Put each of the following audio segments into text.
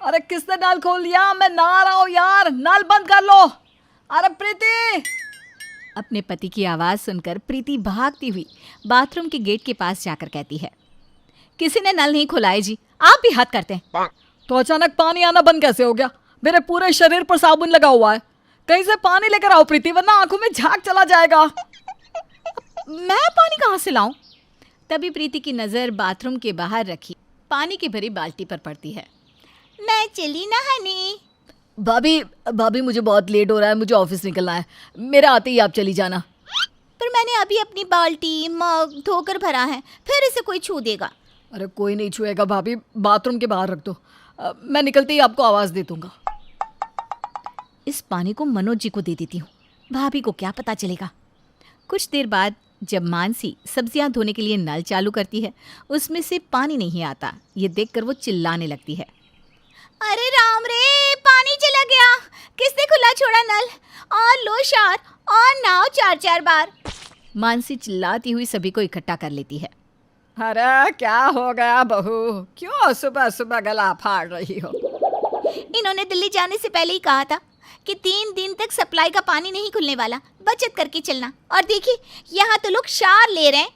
अरे किसने नल खोल दिया? मैं नहा रहा हूँ यार, नल बंद कर लो। अरे प्रीति। अपने पति की आवाज़ सुनकर प्रीति भागती हुई बाथरूम के गेट के पास जाकर कहती है, किसी ने नल नहीं खोला है जी, आप भी हद करते हैं। तो अचानक पानी आना बंद कैसे हो गया? मेरे पूरे शरीर पर साबुन लगा हुआ है। कहीं से पानी लेकर आओ प्रीति, वरना आंखों में झाग चला जाएगा। मैं पानी कहाँ से लाऊं? तभी प्रीति की नज़र बाथरूम के बाहर रखी पानी की भरी बाल्टी पर पड़ती है। मैं चली नहाने। भाभी मुझे बहुत लेट हो रहा है, मुझे ऑफिस निकलना है। मेरे आते ही आप चली जाना। पर मैंने अभी अपनी बाल्टी मग धोकर भरा है, फिर इसे कोई छू देगा। अरे कोई नहीं छुएगा भाभी, बाथरूम के बाहर रख दो। मैं निकलते ही आपको आवाज़ दे दूंगा। इस पानी को मनोज जी को दे देती हूँ, भाभी को क्या पता चलेगा। कुछ देर बाद जब मानसी सब्जियां धोने के लिए नल चालू करती है, उसमें से पानी नहीं आता। ये देखकर वो चिल्लाने लगती है, अरे राम रे, पानी चला गया, किसने खुला छोड़ा नल? और लो शार, और नाव 4-4 बार। मानसी चिल्लाती हुई सभी को इकट्ठा कर लेती है। अरे क्या हो गया बहू, क्यों सुबह सुबह गला फाड़ रही हो? इन्होंने दिल्ली जाने से पहले ही कहा था कि 3 दिन तक सप्लाई का पानी नहीं खुलने वाला, बचत करके चलना। और देखिए यहाँ तो लोग शार ले रहे हैं।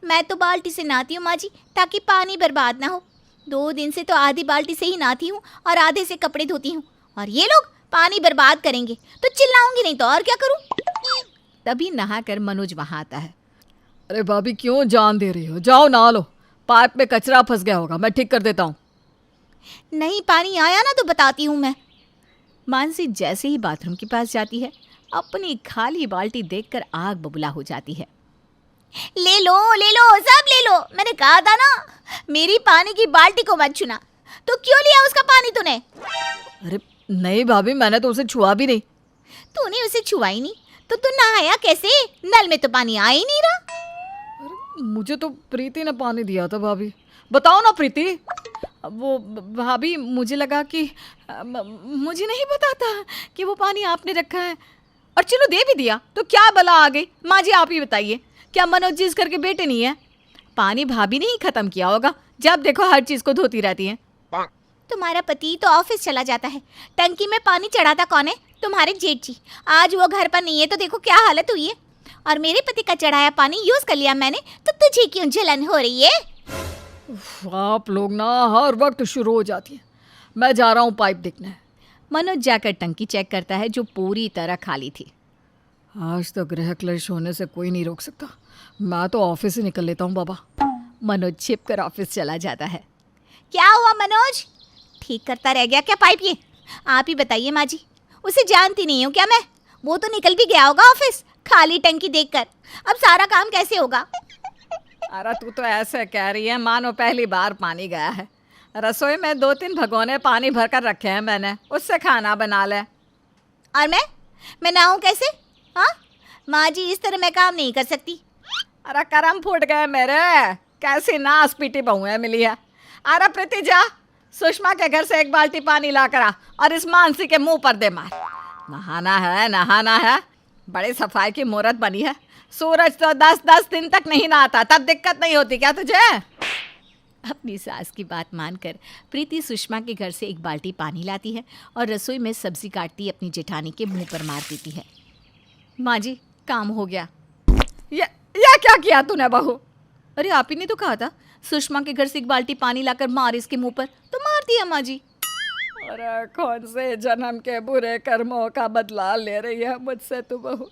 मैं तो बाल्टी से नहाती हूँ माँ जी, ताकि पानी बर्बाद ना हो। 2 दिन से तो आधी बाल्टी से ही नहाती हूँ और आधे से कपड़े धोती हूँ, और ये लोग पानी बर्बाद करेंगे तो चिल्लाऊंगी नहीं तो और क्या करूँ। तभी नहाकर मनोज वहाँ आता है। अरे भाभी क्यों जान दे रही हो, जाओ नहा लो। पाइप में कचरा फंस गया होगा, मैं ठीक कर देता हूँ। नहीं, पानी आया ना तो बताती हूँ मैं। मानसी जैसे ही बाथरूम के पास जाती है, अपनी खाली बाल्टी देखकर आग बबूला हो जाती है। ले लो सब ले लो, मैंने कहा था ना मेरी पानी की बाल्टी को मत छूना। तो क्यों लिया उसका पानी तूने? अरे नहीं भाभी, मैंने तो उसे छुआ भी नहीं। तूने उसे छुआ ही नहीं तो तू नहाया कैसे? नल में तो पानी आ ही नहीं रहा। अरे मुझे तो प्रीति ने पानी दिया था भाभी। बताओ ना प्रीति। वो भाभी, मुझे लगा कि मुझे नहीं पता था कि वो पानी आपने रखा है, और चलो दे भी दिया तो क्या भला आ गई। माँ जी आप ही बताइए, क्या मनोज जी इस घर के बेटे नहीं है? पानी भाभी ने ही खत्म किया होगा, जब देखो हर चीज को धोती रहती है। तुम्हारा पति तो ऑफिस चला जाता है, टंकी में पानी चढ़ाता कौन है? तुम्हारे जेठ जी। आज वो घर पर नहीं है तो देखो क्या हालत हुई है। और मेरे पति का चढ़ाया पानी यूज कर लिया मैंने, तो तुझे क्यों जलन हो रही है? आप लोग ना हर वक्त शुरू हो जाती है। मैं जा रहा हूँ पाइप देखने। मनोज जाकर टंकी चेक करता है, जो पूरी तरह खाली थी। आज तो गृह क्लेश होने से कोई नहीं रोक सकता। मैं तो ऑफिस से निकल लेता हूँ बाबा। मनोज छिप कर ऑफिस चला जाता है। क्या हुआ मनोज, ठीक करता रह गया क्या पाइप? ये आप ही बताइए माँ जी, उसे जानती नहीं हूँ क्या मैं? वो तो निकल भी गया होगा ऑफिस खाली टंकी देखकर। अब सारा काम कैसे होगा? अरे तू तो ऐसे कह रही है मानो पहली बार पानी गया है। रसोई में 2-3 भगोने पानी भरकर रखे हैं मैंने, उससे खाना बना ले। और मैं नहाऊं कैसे? हाँ माँ जी, इस तरह मैं काम नहीं कर सकती। अरे करम फूट गए मेरे, कैसी नास पीटी बहुएं मिली है। अरे प्रीति जा, सुषमा के घर से 1 बाल्टी पानी ला कर आ और इस मानसी के मुंह पर दे मार। नहाना है। बड़ी सफाई की मुहूर्त बनी है। सूरज तो 10-10 दिन तक नहीं नहाता, तब दिक्कत नहीं होती क्या तुझे? अपनी सास की बात मानकर प्रीति सुषमा के घर से 1 बाल्टी पानी लाती है और रसोई में सब्जी काटती अपनी जेठानी के मुंह पर मार देती है। माँ जी काम हो गया। ये क्या किया तूने बहू? अरे आप ही ने तो कहा था सुषमा के घर से 1 बाल्टी पानी लाकर मार इसके मुंह पर, तो मार दिया माँ जी। अरे कौन से जन्म के बुरे कर्मों का बदला ले रही है मुझसे तू बहू?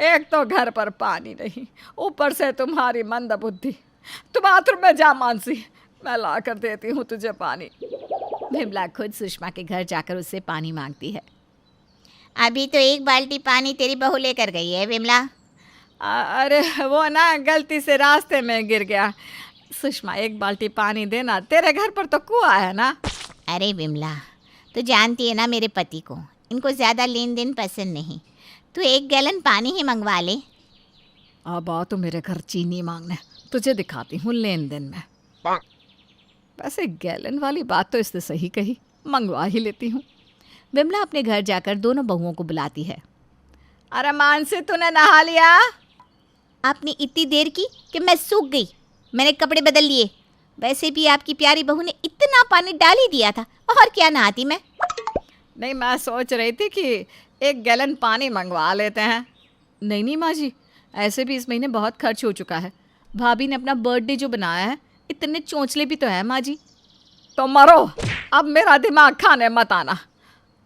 एक तो घर पर पानी नहीं, ऊपर से तुम्हारी मंद बुद्धि। तू बाथरूम में जा मानसी, मैं ला कर देती हूँ तुझे पानी। विमला खुद सुषमा के घर जाकर उससे पानी मांगती है। अभी तो 1 बाल्टी पानी तेरी बहू लेकर गई है विमला। अरे वो ना गलती से रास्ते में गिर गया। सुषमा 1 बाल्टी पानी देना, तेरे घर पर तो कुआं है ना। अरे विमला, तो जानती है ना मेरे पति को, इनको ज़्यादा लेन देन पसंद नहीं। तू 1 गैलन पानी ही मंगवा ले। अब आ तो मेरे घर चीनी मांगने, तुझे दिखाती हूँ लेन देन में। वैसे गैलन वाली बात तो इसने सही कही, मंगवा ही लेती हूँ। विमला अपने घर जाकर दोनों बहुओं को बुलाती है। अरे मानसी तूने नहा लिया? आपने इतनी देर की कि मैं सूख गई। मैंने कपड़े बदल लिए, वैसे भी आपकी प्यारी बहू ने इतना पानी डाल ही दिया था, और क्या नहाती मैं। नहीं, मैं सोच रही थी कि 1 गैलन पानी मंगवा लेते हैं। नहीं नहीं माँ जी, ऐसे भी इस महीने बहुत खर्च हो चुका है। भाभी ने अपना बर्थडे जो बनाया है, इतने चोंचले भी तो है माँ जी। तो मरो, अब मेरा दिमाग खाने मत आना।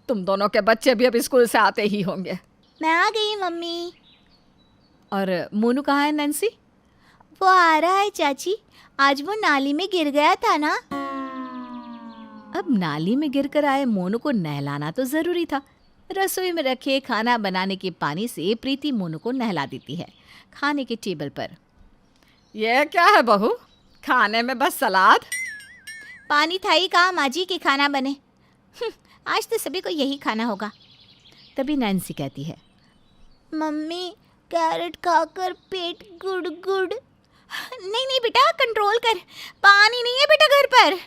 तुम दोनों के बच्चे भी अब स्कूल से आते ही होंगे। मैं आ गई मम्मी। और मोनू कहाँ है नैन्सी? वो आ रहा है चाची, आज वो नाली में गिर गया था ना। अब नाली में गिरकर आए मोनू को नहलाना तो जरूरी था। रसोई में रखे खाना बनाने के पानी से प्रीति मोनू को नहला देती है खाने के टेबल पर। ये क्या है बहू, खाने में बस सलाद? पानी था ही कहाँ माँ जी कि खाना बने। आज तो सभी को यही खाना होगा। तभी नैन्सी कहती है, मम्मी कैरेट खाकर पेट गुड़ गुड़। नहीं नहीं बेटा, कंट्रोल कर, पानी नहीं है बेटा घर पर।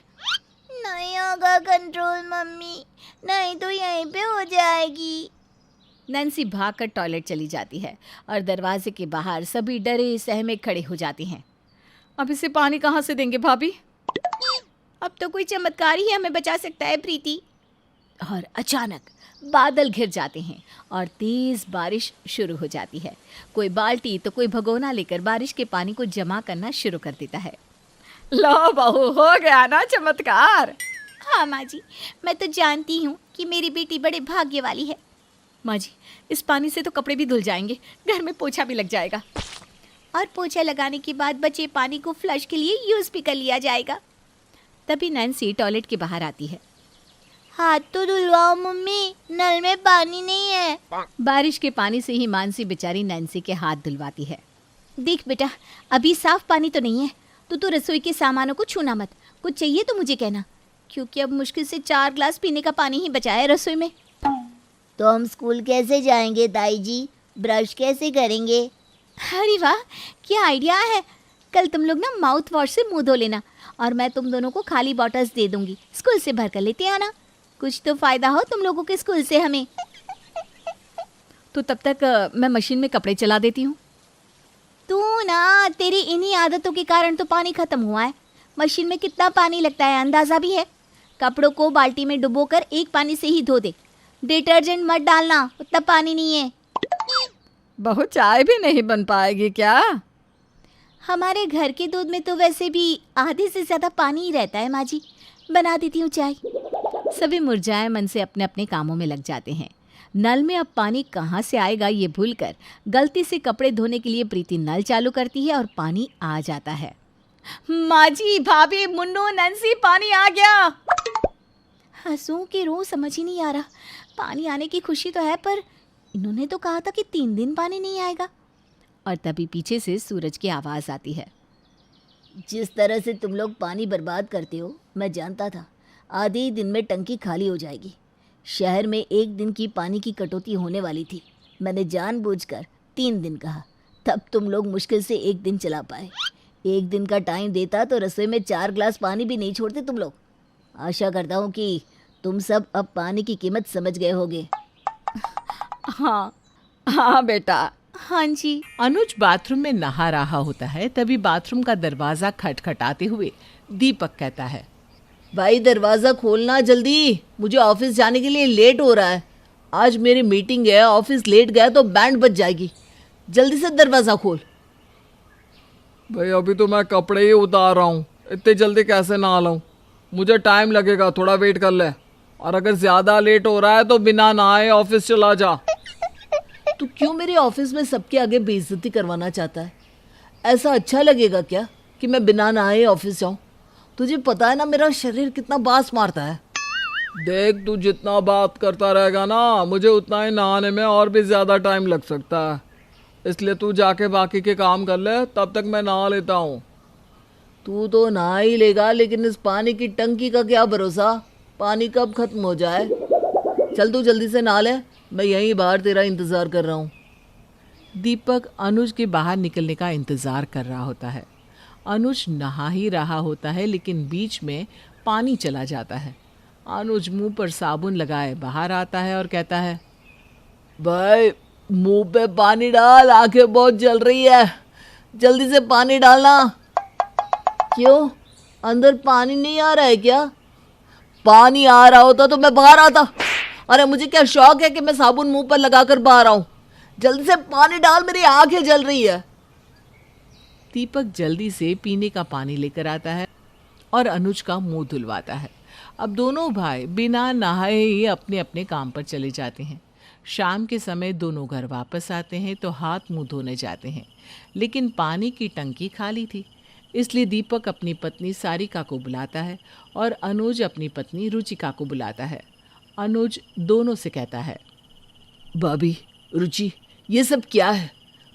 नहीं होगा कंट्रोल मम्मी, नहीं तो यहीं पे हो जाएगी। नैन्सी भागकर टॉयलेट चली जाती है और दरवाजे के बाहर सभी डरे सहमे खड़े हो जाते हैं। अब इसे पानी कहाँ से देंगे भाभी? अब तो कोई चमत्कार ही हमें बचा सकता है प्रीति। और अचानक बादल घिर जाते हैं और तेज बारिश शुरू हो जाती है। कोई बाल्टी तो कोई भगोना लेकर बारिश के पानी को जमा करना शुरू कर देता है। लो बहू, हो गया ना चमत्कार। हाँ माँ जी, मैं तो जानती हूँ कि मेरी बेटी बड़े भाग्य वाली है। माँ जी, इस पानी से तो कपड़े भी धुल जाएंगे, घर में पोछा भी लग जाएगा। और पोछा लगाने के बाद बचे पानी को फ्लश के लिए यूज़ भी कर लिया जाएगा। तभी नैन्सी टॉयलेट के बाहर आती है। हाथ तो धुलवाओ मम्मी, नल में पानी नहीं है। बारिश के पानी से ही मानसी बेचारी नैन्सी के हाथ धुलवाती है। देख बेटा, अभी साफ पानी तो नहीं है, तो रसोई के सामानों को छूना मत। कुछ चाहिए तो मुझे कहना, क्योंकि अब मुश्किल से 4 ग्लास पीने का पानी ही बचा है रसोई में। तो हम स्कूल कैसे जाएंगे ताई जी, ब्रश कैसे करेंगे? अरे वाह, क्या आइडिया है। कल तुम लोग ना माउथ वॉश से मुंह धो लेना, और मैं तुम दोनों को खाली बॉटल्स दे दूंगी, स्कूल से भर कर लेते आना। कुछ तो फ़ायदा हो तुम लोगों के स्कूल से हमें। तो तब तक मैं मशीन में कपड़े चला देती हूँ। तू ना, तेरी इन्हीं आदतों के कारण तो पानी ख़त्म हुआ है। मशीन में कितना पानी लगता है अंदाज़ा भी है। कपड़ों को बाल्टी में डुबोकर एक पानी से ही धो दे, डिटर्जेंट मत डालना, उतना पानी नहीं है। बहू, चाय भी नहीं बन पाएगी क्या? हमारे घर के दूध में तो वैसे भी आधे से ज़्यादा पानी ही रहता है माँ जी, बना देती हूँ चाय। सभी मुरझाए मन से अपने अपने कामों में लग जाते हैं। नल में अब पानी कहाँ से आएगा ये भूलकर गलती से कपड़े धोने के लिए प्रीति नल चालू करती है और पानी आ जाता है। माँ जी, भाभी, मुन्नू, नैन्सी, पानी आ गया। हंसूं कि रो समझ ही नहीं आ रहा। पानी आने की खुशी तो है, पर इन्होंने तो कहा था कि 3 दिन पानी नहीं आएगा। और तभी पीछे से सूरज की आवाज़ आती है। जिस तरह से तुम लोग पानी बर्बाद करते हो, मैं जानता था आधे ही दिन में टंकी खाली हो जाएगी। शहर में 1 दिन की पानी की कटौती होने वाली थी, मैंने जानबूझकर 3 दिन कहा, तब तुम लोग मुश्किल से 1 दिन चला पाए। 1 दिन का टाइम देता तो रसोई में 4 ग्लास पानी भी नहीं छोड़ते तुम लोग। आशा करता हूँ कि तुम सब अब पानी की कीमत समझ गए होगे। हाँ हाँ बेटा। हाँ जी। अनुज बाथरूम में नहा रहा होता है, तभी बाथरूम का दरवाज़ा खटखटाते हुए दीपक कहता है, भाई दरवाज़ा खोलना जल्दी, मुझे ऑफिस जाने के लिए लेट हो रहा है। आज मेरी मीटिंग है, ऑफिस लेट गया तो बैंड बज जाएगी। जल्दी से दरवाज़ा खोल। भाई अभी तो मैं कपड़े ही उतार रहा हूँ, इतनी जल्दी कैसे नहा लाऊं? मुझे टाइम लगेगा, थोड़ा वेट कर ले। और अगर ज़्यादा लेट हो रहा है तो बिना नहाए ऑफिस चला जा। तू क्यों मेरे ऑफिस में सबके आगे बेइज्जती करवाना चाहता है? ऐसा अच्छा लगेगा क्या कि मैं बिना नहाए ऑफिस जाऊँ? तुझे पता है ना मेरा शरीर कितना बास मारता है। देख, तू जितना बात करता रहेगा ना, मुझे उतना ही नहाने में और भी ज़्यादा टाइम लग सकता है। इसलिए तू जाके बाकी के काम कर ले, तब तक मैं नहा लेता हूँ। तू तो नहा ही लेगा, लेकिन इस पानी की टंकी का क्या भरोसा, पानी कब खत्म हो जाए। चल तू जल्दी से नहा ले, मैं यहीं बाहर तेरा इंतज़ार कर रहा हूँ। दीपक अनुज के बाहर निकलने का इंतज़ार कर रहा होता है। अनुज नहा ही रहा होता है, लेकिन बीच में पानी चला जाता है। अनुज मुंह पर साबुन लगाए बाहर आता है और कहता है, भाई मुंह पे पानी डाल, आंखें बहुत जल रही है, जल्दी से पानी डालना। क्यों, अंदर पानी नहीं आ रहा है क्या? पानी आ रहा होता तो मैं बाहर आता। अरे मुझे क्या शौक है कि मैं साबुन मुंह पर लगाकर बाहर आऊं। जल्दी से पानी डाल, मेरी आंखें जल रही है। दीपक जल्दी से पीने का पानी लेकर आता है और अनुज का मुंह धुलवाता है। अब दोनों भाई बिना नहाए ही अपने अपने काम पर चले जाते हैं। शाम के समय दोनों घर वापस आते हैं तो हाथ मुंह धोने जाते हैं, लेकिन पानी की टंकी खाली थी। इसलिए दीपक अपनी पत्नी सारिका को बुलाता है और अनुज अपनी पत्नी रुचिका को बुलाता है। अनुज दोनों से कहता है, भाभी, रुचि, ये सब क्या है?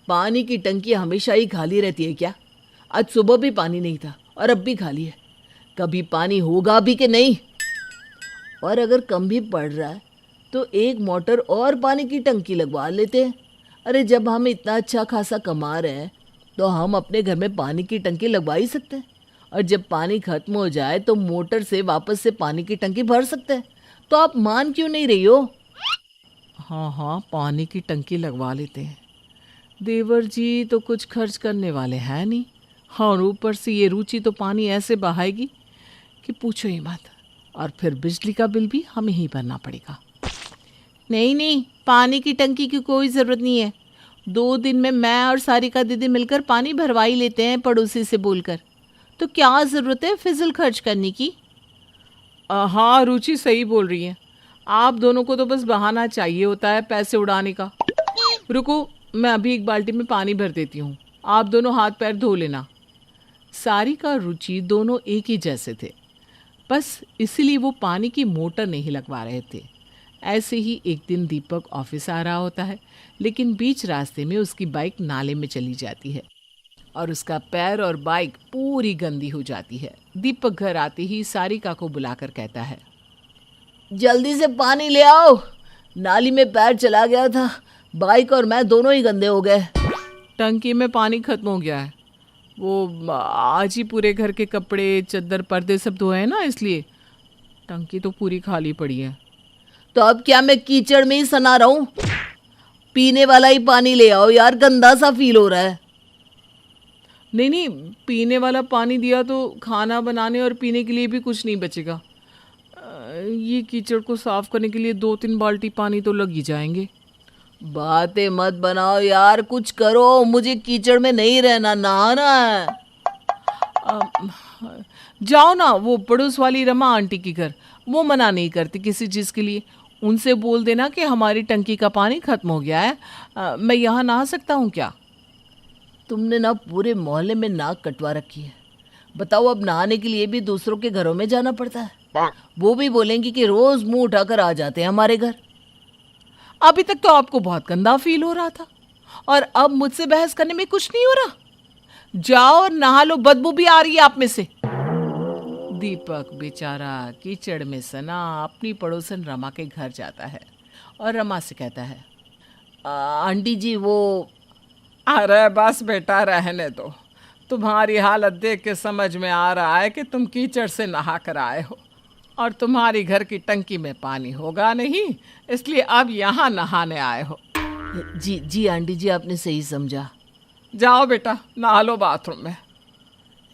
पानी की टंकी हमेशा ही खाली रहती है क्या? आज सुबह भी पानी नहीं था और अब भी खाली है। कभी पानी होगा भी कि नहीं? और अगर कम भी पड़ रहा है तो एक मोटर और पानी की टंकी लगवा लेते हैं। अरे जब हम इतना अच्छा खासा कमा रहे हैं तो हम अपने घर में पानी की टंकी लगवा ही सकते हैं। और जब पानी खत्म हो जाए तो मोटर से वापस से पानी की टंकी भर सकते हैं। तो आप मान क्यों नहीं रही हो? हाँ हाँ, पानी की टंकी लगवा लेते हैं। देवर जी तो कुछ खर्च करने वाले हैं नहीं, हाँ, और ऊपर से ये रुचि तो पानी ऐसे बहाएगी कि पूछो ही मत। और फिर बिजली का बिल भी हमें ही भरना पड़ेगा। नहीं नहीं, पानी की टंकी की कोई ज़रूरत नहीं है। 2 दिन में मैं और सारिका दीदी मिलकर पानी भरवा ही लेते हैं पड़ोसी से बोलकर। तो क्या ज़रूरत है फिजूल खर्च करने की? हाँ, रुचि सही बोल रही है। आप दोनों को तो बस बहाना चाहिए होता है पैसे उड़ाने का। रुको, मैं अभी एक बाल्टी में पानी भर देती हूँ, आप दोनों हाथ पैर धो लेना। सारिका और रुचि दोनों एक ही जैसे थे, बस इसीलिए वो पानी की मोटर नहीं लगवा रहे थे। ऐसे ही एक दिन दीपक ऑफिस आ रहा होता है, लेकिन बीच रास्ते में उसकी बाइक नाले में चली जाती है और उसका पैर और बाइक पूरी गंदी हो जाती है। दीपक घर आते ही सारिका को बुलाकर कहता है, जल्दी से पानी ले आओ। नाली में पैर चला गया था, बाइक और मैं दोनों ही गंदे हो गए। टंकी में पानी खत्म हो गया है। वो आज ही पूरे घर के कपड़े, चद्दर, पर्दे सब धोए हैं ना, इसलिए टंकी तो पूरी खाली पड़ी है। तो अब क्या मैं कीचड़ में ही सना रहा हूँ? पीने वाला ही पानी ले आओ यार, गंदा सा फील हो रहा है। नहीं नहीं, पीने वाला पानी दिया तो खाना बनाने और पीने के लिए भी कुछ नहीं बचेगा। ये कीचड़ को साफ करने के लिए 2-3 बाल्टी पानी तो लग ही जाएंगे। बातें मत बनाओ यार, कुछ करो, मुझे कीचड़ में नहीं रहना, नहाना है। जाओ ना वो पड़ोस वाली रमा आंटी के घर, वो मना नहीं करती किसी चीज़ के लिए। उनसे बोल देना कि हमारी टंकी का पानी खत्म हो गया है, मैं यहाँ नहा सकता हूँ क्या? तुमने ना पूरे मोहल्ले में नाक कटवा रखी है। बताओ, अब नहाने के लिए भी दूसरों के घरों में जाना पड़ता है। वो भी बोलेंगी कि रोज मुंह उठाकर आ जाते हैं हमारे घर। अभी तक तो आपको बहुत गंदा फील हो रहा था और अब मुझसे बहस करने में कुछ नहीं हो रहा। जाओ और नहा लो, बदबू भी आ रही है आप में से। दीपक बेचारा कीचड़ में सना अपनी पड़ोसन रमा के घर जाता है और रमा से कहता है, आंटी जी वो। अरे बस बेटा, रहने दो। तुम्हारी हालत देख के समझ में आ रहा है कि तुम कीचड़ से नहा कर आए हो और तुम्हारी घर की टंकी में पानी होगा नहीं, इसलिए अब यहाँ नहाने आए हो। जी जी आंटी जी, आपने सही समझा। जाओ बेटा, नहा लो बाथरूम में।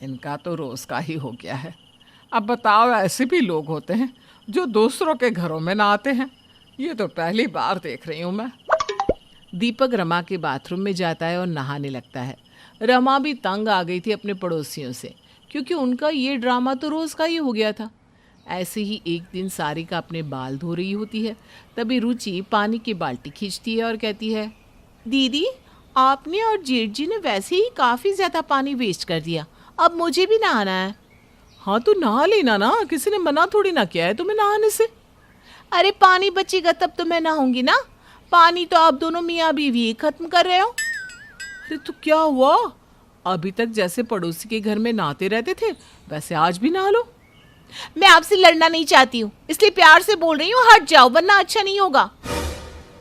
इनका तो रोज़ का ही हो गया है। अब बताओ, ऐसे भी लोग होते हैं जो दूसरों के घरों में नहाते हैं? ये तो पहली बार देख रही हूँ मैं। दीपक रमा के बाथरूम में जाता है और नहाने लगता है। रमा भी तंग आ गई थी अपने पड़ोसियों से, क्योंकि उनका ये ड्रामा तो रोज़ का ही हो गया था। ऐसे ही एक दिन सारिका अपने बाल धो रही होती है, तभी रुचि पानी की बाल्टी खींचती है और कहती है, दीदी, आपने और जेठ जी ने वैसे ही काफ़ी ज़्यादा पानी वेस्ट कर दिया, अब मुझे भी नहाना है। हाँ तो नहा लेना ना, किसी ने मना थोड़ी ना किया है तुम्हें नहाने से। अरे पानी बचेगा तब तो मैं नहाऊंगी ना, पानी तो आप दोनों मियाँ बीवी खत्म कर रहे हो। अरे तो क्या हुआ, अभी तक जैसे पड़ोसी के घर में नहाते रहते थे वैसे आज भी नहा लो। मैं आपसे लड़ना नहीं चाहती हूँ, इसलिए प्यार से बोल रही हूँ, हट जाओ वरना अच्छा नहीं होगा।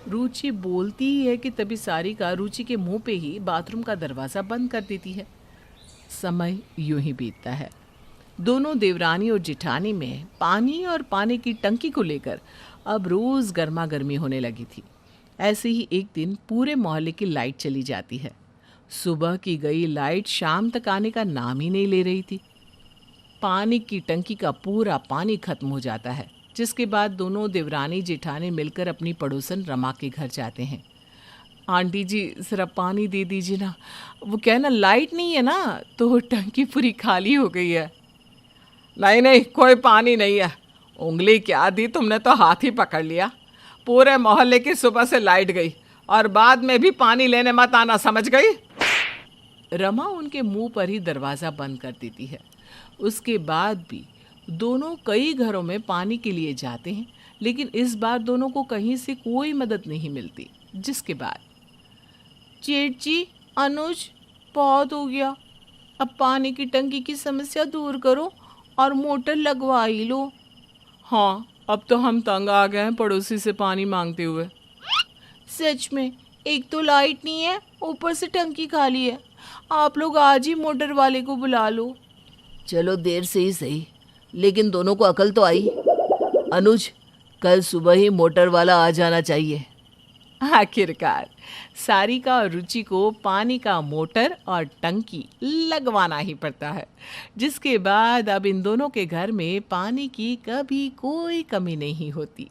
रुचि बोलती ही है कि तभी सारिका रुचि के मुंह पे ही बाथरूम का दरवाज़ा बंद कर देती है। समय यूं ही बीतता है। दोनों देवरानी और जिठानी में पानी और पानी की टंकी को लेकर अब रोज़ गर्मा गर्मी होने लगी थी। ऐसे ही एक दिन पूरे मोहल्ले की लाइट चली जाती है। सुबह की गई लाइट शाम तक आने का नाम ही नहीं ले रही थी। पानी की टंकी का पूरा पानी खत्म हो जाता है, जिसके बाद दोनों देवरानी जेठानी मिलकर अपनी पड़ोसन रमा के घर जाते हैं। आंटी जी ज़रा पानी दे दीजिए ना, वो क्या है ना, लाइट नहीं है ना, तो टंकी पूरी खाली हो गई है। नहीं नहीं, कोई पानी नहीं है। उंगली क्या दी तुमने, तो हाथ ही पकड़ लिया। पूरे मोहल्ले की सुबह से लाइट गई और बाद में भी पानी लेने मत आना, समझ गई? रमा उनके मुंह पर ही दरवाज़ा बंद कर देती है। उसके बाद भी दोनों कई घरों में पानी के लिए जाते हैं, लेकिन इस बार दोनों को कहीं से कोई मदद नहीं मिलती। जिसके बाद जेठ जी, अनुज, बहुत हो गया, अब पानी की टंकी की समस्या दूर करो और मोटर लगवा ही लो। हाँ, अब तो हम तंग आ गए हैं पड़ोसी से पानी मांगते हुए। सच में, एक तो लाइट नहीं है, ऊपर से टंकी खाली है। आप लोग आज ही मोटर वाले को बुला लो। चलो देर से ही सही, लेकिन दोनों को अकल तो आई। अनुज, कल सुबह ही मोटर वाला आ जाना चाहिए। आखिरकार सारिका और रुचि को पानी का मोटर और टंकी लगवाना ही पड़ता है, जिसके बाद अब इन दोनों के घर में पानी की कभी कोई कमी नहीं होती।